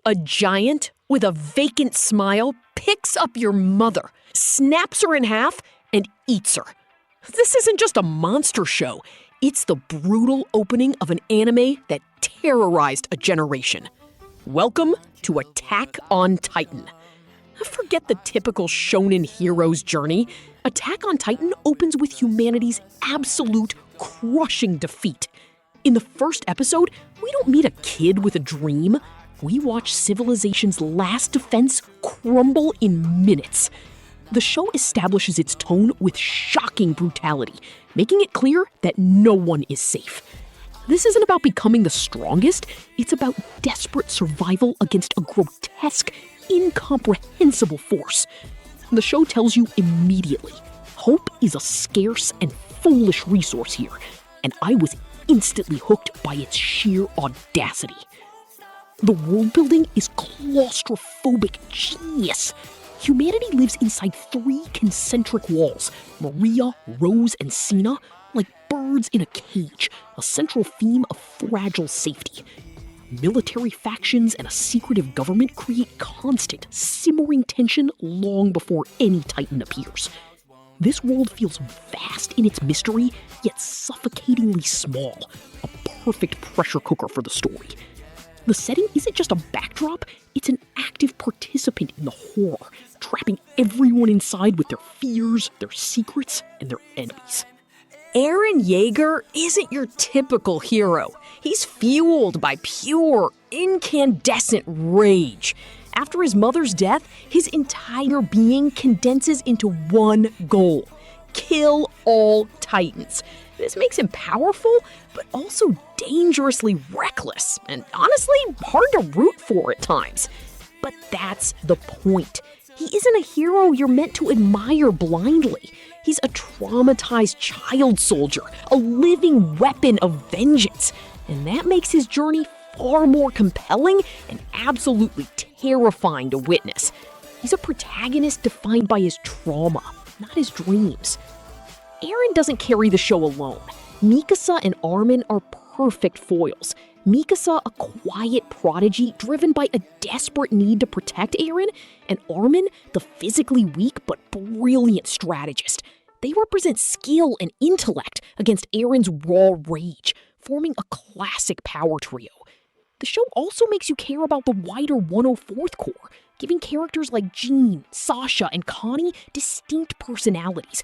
A giant with a vacant smile picks up your mother, snaps her in half, and eats her. This isn't just a monster show. It's the brutal opening of an anime that terrorized a generation. Welcome to Attack on Titan. Forget the typical shonen hero's journey. Attack on Titan opens with humanity's absolute crushing defeat. In the first episode, we don't meet a kid with a dream. We watch civilization's last defense crumble in minutes. The show establishes its tone with shocking brutality, making it clear that no one is safe. This isn't about becoming the strongest, it's about desperate survival against a grotesque, incomprehensible force. The show tells you immediately, hope is a scarce and foolish resource here, and I was instantly hooked by its sheer audacity. The world building is claustrophobic genius. Humanity lives inside 3 concentric walls, Maria, Rose, and Sina, like birds in a cage, a central theme of fragile safety. Military factions and a secretive government create constant, simmering tension long before any Titan appears. This world feels vast in its mystery, yet suffocatingly small, a perfect pressure cooker for the story. The setting isn't just a backdrop, it's an active participant in the horror, trapping everyone inside with their fears, their secrets, and their enemies. Eren Jaeger isn't your typical hero. He's fueled by pure, incandescent rage. After his mother's death, his entire being condenses into one goal: kill all Titans. This makes him powerful, but also dangerously reckless, and honestly, hard to root for at times. But that's the point. He isn't a hero you're meant to admire blindly. He's a traumatized child soldier, a living weapon of vengeance. And that makes his journey far more compelling and absolutely terrifying to witness. He's a protagonist defined by his trauma, not his dreams. Eren doesn't carry the show alone. Mikasa and Armin are perfect foils. Mikasa, a quiet prodigy driven by a desperate need to protect Eren, and Armin, the physically weak but brilliant strategist. They represent skill and intellect against Eren's raw rage, forming a classic power trio. The show also makes you care about the wider 104th Corps, giving characters like Jean, Sasha, and Connie distinct personalities.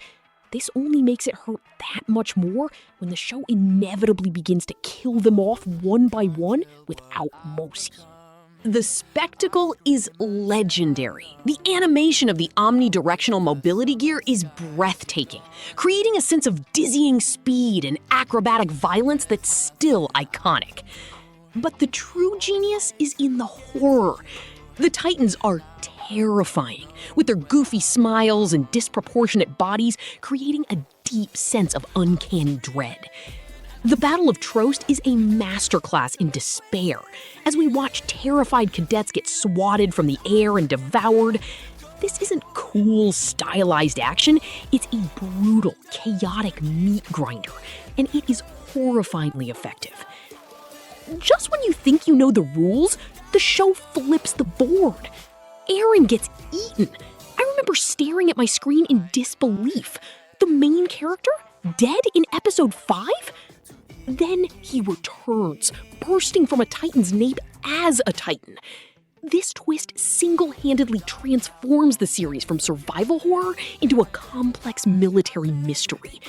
This only makes it hurt that much more when the show inevitably begins to kill them off one by one without mercy. The spectacle is legendary. The animation of the omnidirectional mobility gear is breathtaking, creating a sense of dizzying speed and acrobatic violence that's still iconic. But the true genius is in the horror. The Titans are terrifying, with their goofy smiles and disproportionate bodies creating a deep sense of uncanny dread. The Battle of Trost is a masterclass in despair, as we watch terrified cadets get swatted from the air and devoured. This isn't cool, stylized action, it's a brutal, chaotic meat grinder, and it is horrifyingly effective. Just when you think you know the rules, the show flips the board. Eren gets eaten. I remember staring at my screen in disbelief. The main character? Dead in episode 5? Then he returns, bursting from a Titan's nape as a Titan. This twist single-handedly transforms the series from survival horror into a complex military mystery.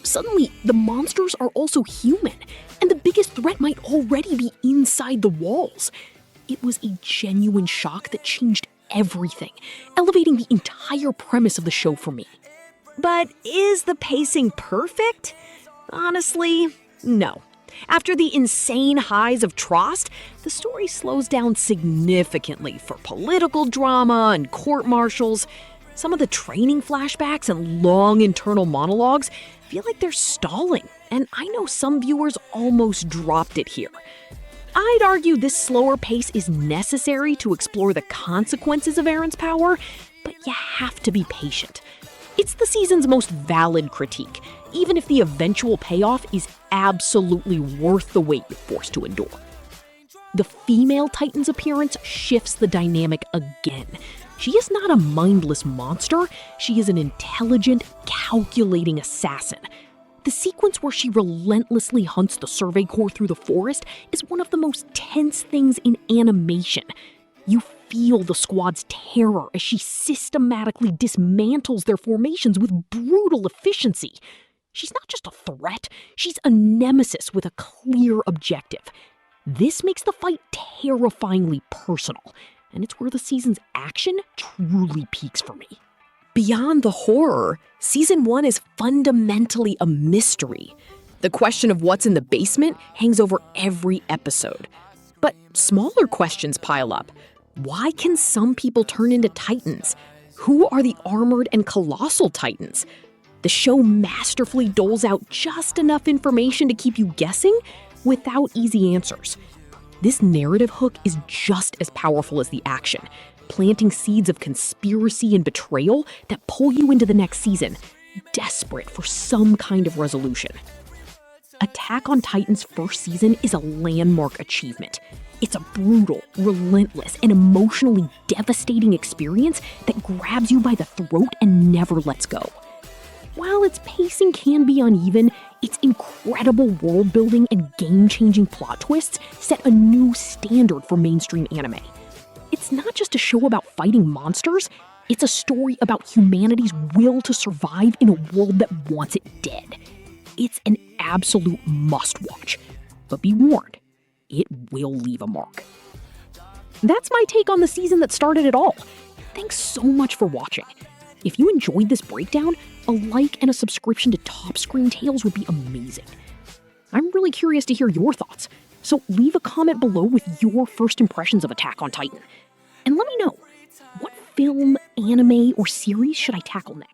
Suddenly, the monsters are also human, and the biggest threat might already be inside the walls. It was a genuine shock that changed everything, elevating the entire premise of the show for me. But is the pacing perfect? Honestly, no. After the insane highs of Trost, the story slows down significantly for political drama and court-martials. Some of the training flashbacks and long internal monologues feel like they're stalling, and I know some viewers almost dropped it here. I'd argue this slower pace is necessary to explore the consequences of Eren's power, but you have to be patient. It's the season's most valid critique, even if the eventual payoff is absolutely worth the wait you're forced to endure. The female Titan's appearance shifts the dynamic again. She is not a mindless monster, she is an intelligent, calculating assassin. The sequence where she relentlessly hunts the Survey Corps through the forest is one of the most tense things in animation. You feel the squad's terror as she systematically dismantles their formations with brutal efficiency. She's not just a threat, she's a nemesis with a clear objective. This makes the fight terrifyingly personal, and it's where the season's action truly peaks for me. Beyond the horror, Season 1 is fundamentally a mystery. The question of what's in the basement hangs over every episode. But smaller questions pile up. Why can some people turn into Titans? Who are the armored and colossal Titans? The show masterfully doles out just enough information to keep you guessing without easy answers. This narrative hook is just as powerful as the action, planting seeds of conspiracy and betrayal that pull you into the next season, desperate for some kind of resolution. Attack on Titan's first season is a landmark achievement. It's a brutal, relentless, and emotionally devastating experience that grabs you by the throat and never lets go. While its pacing can be uneven, its incredible world building and game-changing plot twists set a new standard for mainstream anime. It's not just a show about fighting monsters, it's a story about humanity's will to survive in a world that wants it dead. It's an absolute must-watch, but be warned, it will leave a mark. That's my take on the season that started it all. Thanks so much for watching. If you enjoyed this breakdown, a like and a subscription to Top Screen Tales would be amazing. I'm really curious to hear your thoughts, so leave a comment below with your first impressions of Attack on Titan. And let me know, what film, anime, or series should I tackle next?